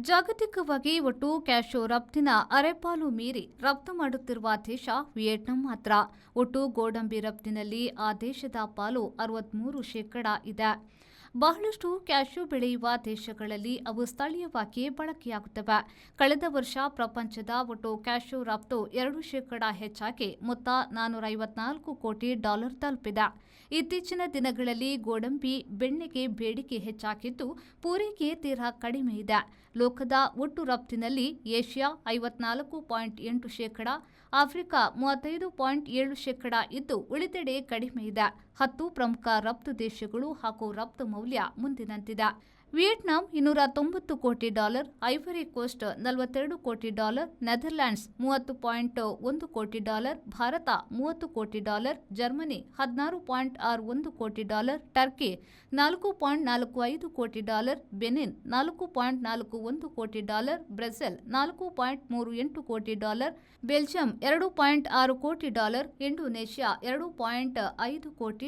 ಜಾಗತಿಕವಾಗಿ ಒಟ್ಟು ಕ್ಯಾಶ್ಯೂ ರಫ್ತಿನ ಅರೆಪಾಲು ಮೀರಿ ರಫ್ತು ಮಾಡುತ್ತಿರುವ ದೇಶ ವಿಯೆಟ್ನಾಂ ಮಾತ್ರ. ಒಟ್ಟು ಗೋಡಂಬಿ ರಫ್ತಿನಲ್ಲಿ ಆ ದೇಶದ ಪಾಲು 63% ಇದೆ. ಬಹಳಷ್ಟು ಕ್ಯಾಶ್ಯೂ ಬೆಳೆಯುವ ದೇಶಗಳಲ್ಲಿ ಅವು ಸ್ಥಳೀಯವಾಗಿ ಬಳಕೆಯಾಗುತ್ತವೆ. ಕಳೆದ ವರ್ಷ ಪ್ರಪಂಚದ ಒಟ್ಟು ಕ್ಯಾಶ್ಯೂ ರಫ್ತು 2% ಹೆಚ್ಚಾಗಿ ಮೊತ್ತ $454 ಕೋಟಿ ತಲುಪಿದೆ. ಇತ್ತೀಚಿನ ದಿನಗಳಲ್ಲಿ ಗೋಡಂಬಿ ಬೆಣ್ಣೆಗೆ ಬೇಡಿಕೆ ಹೆಚ್ಚಾಗಿದ್ದು ಪೂರೈಕೆ ತೀರಾ ಕಡಿಮೆ ಇದೆ. ಲೋಕದ ಒಟ್ಟು ರಫ್ತಿನಲ್ಲಿ ಏಷ್ಯಾ 54.8%, ಆಫ್ರಿಕಾ 35.7% ಇದ್ದು ಉಳಿದೆಡೆ ಕಡಿಮೆ ಇದೆ. 10 ಪ್ರಮುಖ ರಫ್ತು ದೇಶಗಳು ಹಾಗೂ ರಫ್ತು ಮೌಲ್ಯ ಮುಂದಿನಂತಿದೆ. ವಿಯೆಟ್ನಾಂ $290 ಕೋಟಿ, ಐವರಿ ಕೋಸ್ಟ್ $42 ಕೋಟಿ, ನೆದರ್ಲ್ಯಾಂಡ್ಸ್ $30.1 ಕೋಟಿ, ಭಾರತ $30 ಕೋಟಿ, ಜರ್ಮನಿ $16.61 ಕೋಟಿ, ಟರ್ಕಿ $4.45 ಕೋಟಿ, ಬೆನಿನ್ $4.41 ಕೋಟಿ, ಬ್ರೆಜಿಲ್ $4.38 ಕೋಟಿ, ಬೆಲ್ಜಿಯಂ $2.6 ಕೋಟಿ, ಇಂಡೋನೇಷ್ಯಾ $2.5 ಕೋಟಿ.